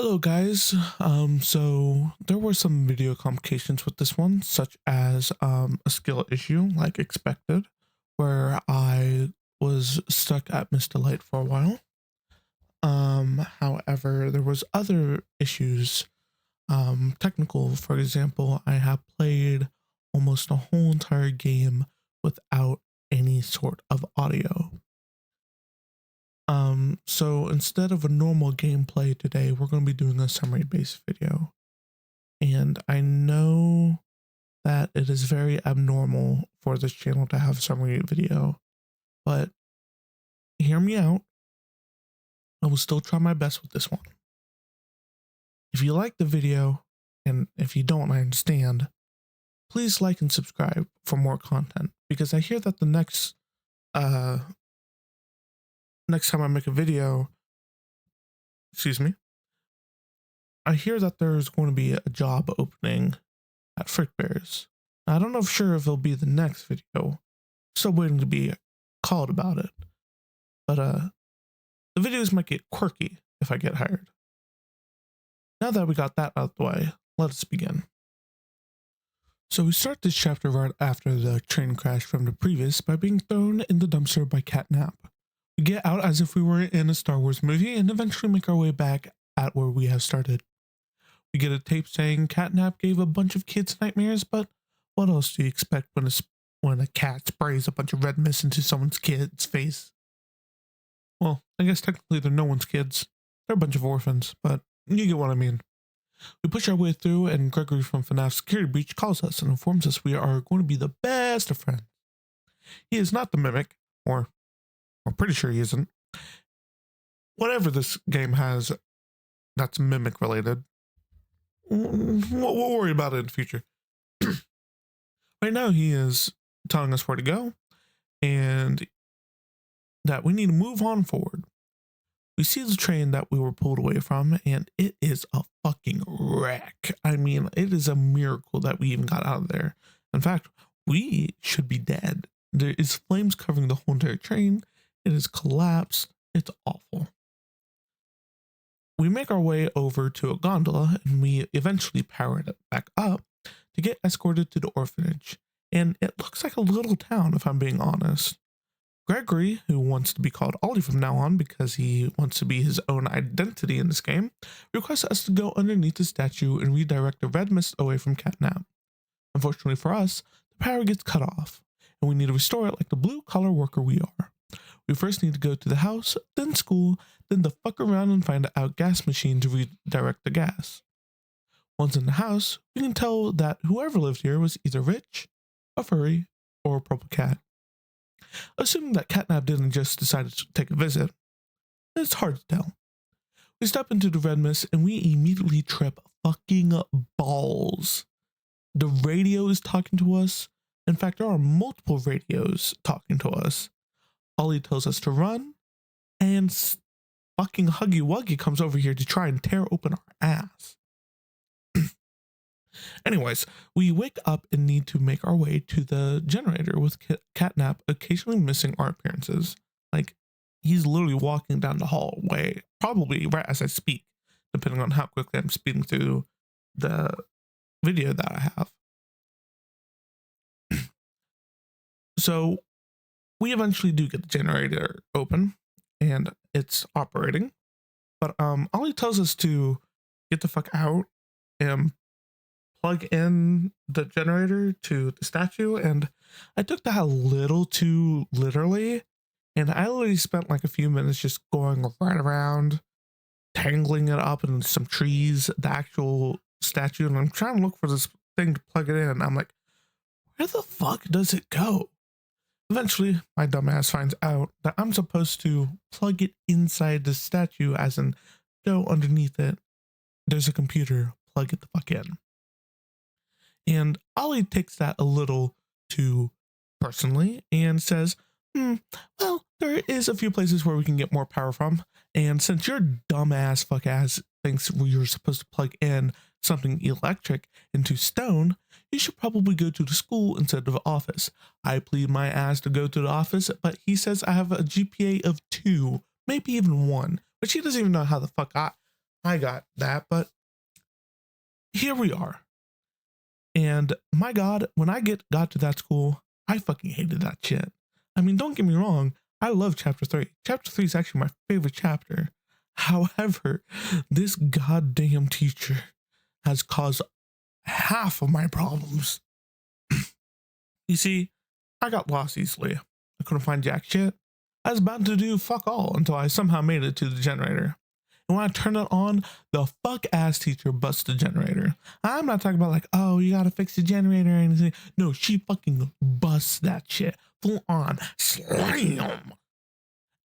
Hello guys. So there were some video complications with this one, such as a skill issue like expected, where I was stuck at Mr. Light for a while. However, there was other issues, technical. For example, I have played almost a whole entire game without any sort of audio. So instead of a normal gameplay today, we're going to be doing a summary based video. And I know that it is very abnormal for this channel to have summary video, but hear me out. I will still try my best with this one. If you like the video, and if you don't, I understand, please like and subscribe for more content, because I hear that the next time I make a video, I hear that there's going to be a job opening at Frick Bears. Now, I don't know for sure if it'll be the next video. Still waiting to be called about it. But the videos might get quirky if I get hired. Now that we got that out of the way, let us begin. So we start this chapter right after the train crash from the previous by being thrown in the dumpster by Catnap. We get out as if we were in a Star Wars movie and eventually make our way back at where we have started. We get a tape saying Catnap gave a bunch of kids nightmares, but what else do you expect when a cat sprays a bunch of red mist into someone's kid's face? Well, I guess technically they're no one's kids. They're a bunch of orphans, but you get what I mean. We push our way through, and Gregory from FNAF Security Breach calls us and informs us we are going to be the best of friends. He is not the mimic, or I'm pretty sure he isn't. Whatever this game has that's mimic related, we'll worry about it in the future. Right now, he is telling us where to go and that we need to move on forward. We see the train that we were pulled away from, and it is a fucking wreck. I mean, it is a miracle that we even got out of there. In fact, we should be dead. There is flames covering the whole entire train. It is collapsed. It's awful. We make our way over to a gondola, and we eventually power it back up to get escorted to the orphanage. And it looks like a little town, if I'm being honest. Gregory, who wants to be called Ollie from now on because he wants to be his own identity in this game, requests us to go underneath the statue and redirect the red mist away from Catnap. Unfortunately for us, the power gets cut off, and we need to restore it like the blue-collar worker we are. We first need to go to the house, then school, then to fuck around and find out gas machine to redirect the gas. Once in the house, we can tell that whoever lived here was either rich, a furry, or a purple cat. Assuming that Catnap didn't just decide to take a visit, it's hard to tell. We step into the red mist and we immediately trip fucking balls. The radio is talking to us. In fact, there are multiple radios talking to us. Ollie tells us to run, and fucking Huggy Wuggy comes over here to try and tear open our ass. Anyways, we wake up and need to make our way to the generator with Catnap occasionally missing our appearances. Like, he's literally walking down the hallway, probably right as I speak, depending on how quickly I'm speeding through the video that I have. So we eventually do get the generator open and it's operating, but Ollie tells us to get the fuck out and plug in the generator to the statue, and I took that a little too literally, and I literally spent like a few minutes just going right around, tangling it up in some trees, the actual statue, and I'm trying to look for this thing to plug it in, and I'm like, where the fuck does it go? Eventually, my dumbass finds out that I'm supposed to plug it inside the statue, as in go underneath it. There's a computer, plug it the fuck in. And Ollie takes that a little too personally and says, well, there is a few places where we can get more power from. And since your dumbass fuck ass thinks you're supposed to plug in something electric into stone, you should probably go to the school instead of the office. I plead my ass to go to the office, but he says I have a GPA of 2, maybe even 1, which he doesn't even know how the fuck I got that, but here we are. And my God, when I got to that school, I fucking hated that shit. I mean, don't get me wrong, I love chapter 3. Chapter 3 is actually my favorite chapter. However, this goddamn teacher has caused half of my problems. You see, I got lost easily. I couldn't find jack shit. I was about to do fuck all until I somehow made it to the generator. And when I turned it on, the fuck ass teacher busted the generator. I'm not talking about like, oh, you gotta fix the generator or anything. No, she fucking busts that shit. Full on. Slam.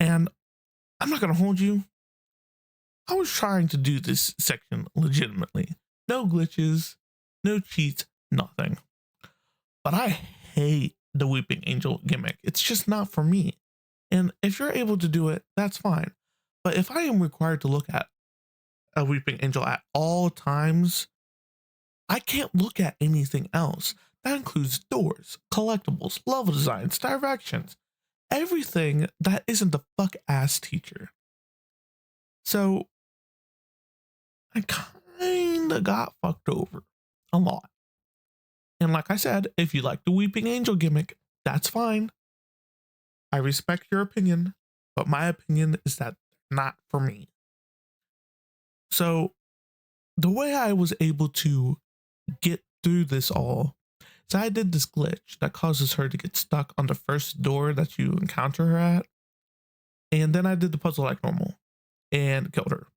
And I'm not gonna hold you. I was trying to do this section legitimately. No glitches, no cheats, nothing. But I hate the Weeping Angel gimmick. It's just not for me. And if you're able to do it, that's fine. But if I am required to look at a Weeping Angel at all times, I can't look at anything else. That includes doors, collectibles, level designs, directions, everything that isn't the fuck ass teacher. So I kinda got fucked over a lot. And like I said, if you like the Weeping Angel gimmick, that's fine. I respect your opinion, but my opinion is that not for me. So the way I was able to get through this all is I did this glitch that causes her to get stuck on the first door that you encounter her at. And then I did the puzzle like normal and killed her.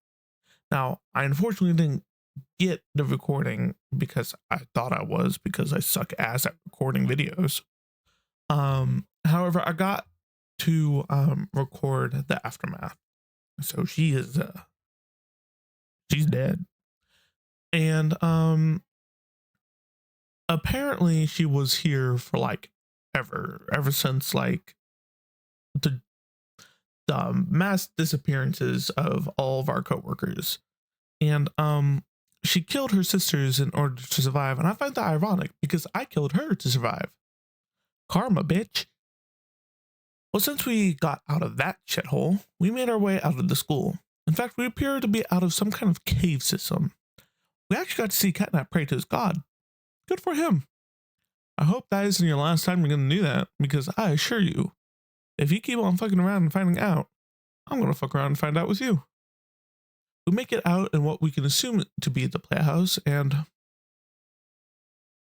Now, I unfortunately didn't get the recording because I thought I was, because I suck ass at recording videos. However, I got to record the aftermath. So she is she's dead. And apparently she was here for like ever since like the mass disappearances of all of our coworkers. And she killed her sisters in order to survive, and I find that ironic because I killed her to survive. Karma, bitch. Well, since we got out of that shithole, we made our way out of the school. In fact, we appear to be out of some kind of cave system. We actually got to see Catnap pray to his god. Good for him. I hope that isn't your last time you're going to do that, because I assure you, if you keep on fucking around and finding out, I'm going to fuck around and find out with you. We make it out in what we can assume to be the playhouse, and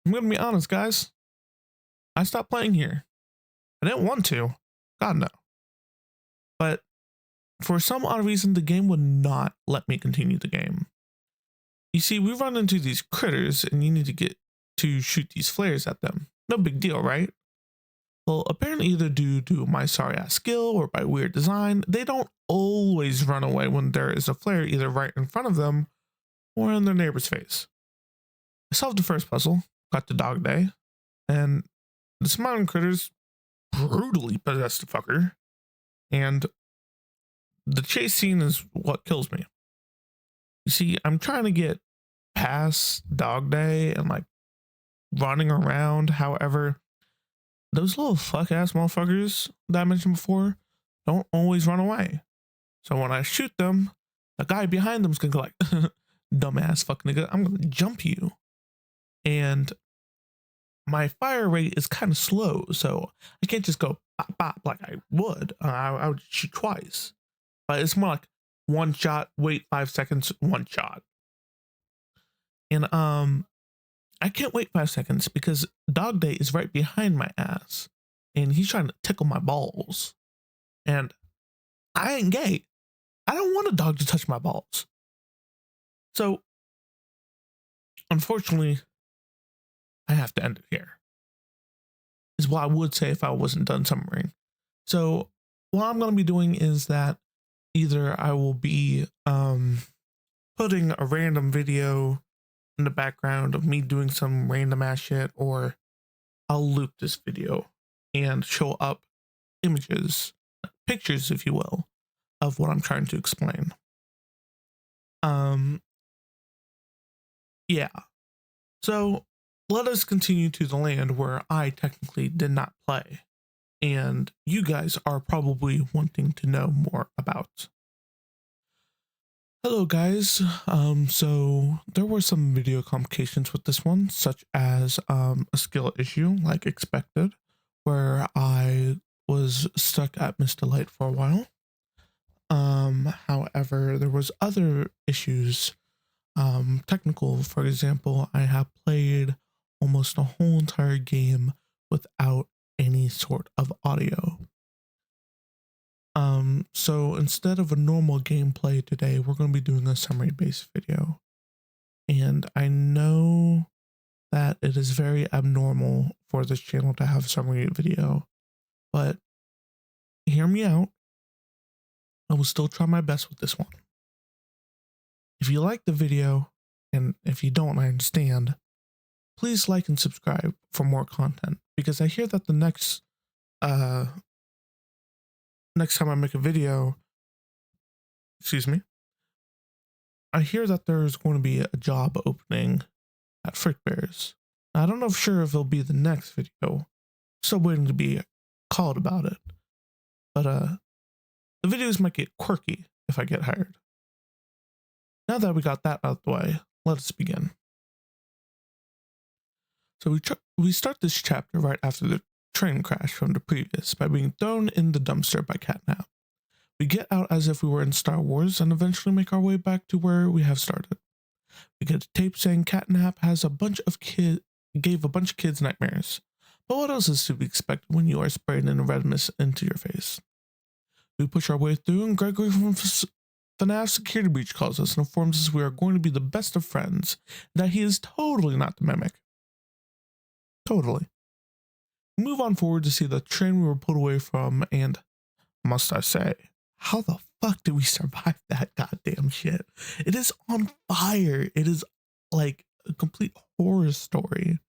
I'm going to be honest, guys. I stopped playing here. I didn't want to. God, no. But for some odd reason, the game would not let me continue the game. You see, we run into these critters, and you need to get to shoot these flares at them. No big deal, right? Well, apparently either due to my sorry-ass skill or by weird design, they don't always run away when there is a flare either right in front of them or in their neighbor's face. I solved the first puzzle, got to Dog Day, and the smiling critters brutally possessed the fucker, and the chase scene is what kills me. You see, I'm trying to get past Dog Day and like running around. However, those little fuck ass motherfuckers that I mentioned before don't always run away. So when I shoot them, the guy behind them is gonna go like, dumbass fuck nigga, I'm gonna jump you. And my fire rate is kind of slow, so I can't just go bop bop like I would. I would shoot twice, but it's more like one shot, wait 5 seconds, one shot. And I can't wait 5 seconds because Dog Day is right behind my ass, and he's trying to tickle my balls. And I ain't gay. I don't want a dog to touch my balls. So, unfortunately, I have to end it here. Is what I would say if I wasn't done summarizing. So, what I'm going to be doing is that either I will be putting a random video in the background of me doing some random ass shit, or I'll loop this video and show up images, pictures, if you will, of what I'm trying to explain. Yeah. So let us continue to the land where I technically did not play, and you guys are probably wanting to know more about. Hello guys. So there were some video complications with this one, such as a skill issue like expected, where I was stuck at Mr. Light for a while. However, there was other issues, technical. For example, I have played almost a whole entire game without any sort of audio. So instead of a normal gameplay today, we're going to be doing a summary based video. And I know that it is very abnormal for this channel to have summary video, but hear me out. I will still try my best with this one. If you like the video, and if you don't, I understand, please like and subscribe for more content, because I hear that the next time I make a video, I hear that there's going to be a job opening at Frick Bears. I don't know if it'll be the next video. Still waiting to be called about it. But the videos might get quirky if I get hired. Now that we got that out of the way, let us begin. So we start this chapter right after the train crash from the previous by being thrown in the dumpster by Catnap. We get out as if we were in Star Wars and eventually make our way back to where we have started. We get a tape saying Catnap gave a bunch of kids nightmares. But what else is to be expected when you are sprayed in a red mist into your face? We push our way through, and Gregory from FNAF Security Breach calls us and informs us we are going to be the best of friends, and that he is totally not the mimic. Totally. We move on forward to see the train we were pulled away from, and must I say, how the fuck did we survive that goddamn shit? It is on fire. It is like a complete horror story.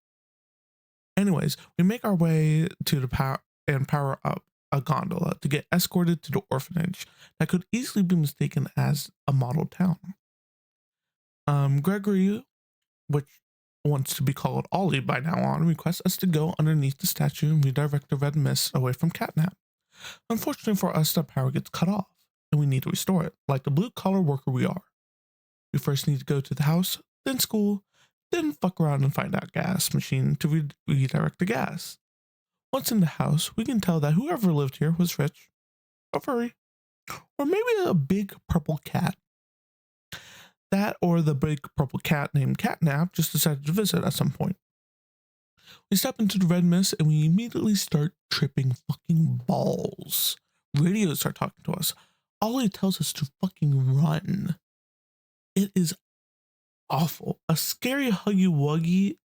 Anyways, we make our way to the power up a gondola to get escorted to the orphanage that could easily be mistaken as a model town. Gregory, which wants to be called Ollie by now on, requests us to go underneath the statue and redirect the red mist away from Catnap. Unfortunately for us, the power gets cut off, and we need to restore it, like the blue-collar worker we are. We first need to go to the house, then school, then fuck around and find out gas machine to redirect the gas. Once in the house, we can tell that whoever lived here was rich, a furry, or maybe a big purple cat. That or the big purple cat named Catnap just decided to visit at some point. We step into the red mist and we immediately start tripping fucking balls. Radios start talking to us. Ollie tells us to fucking run. It is awful. A scary huggy wuggy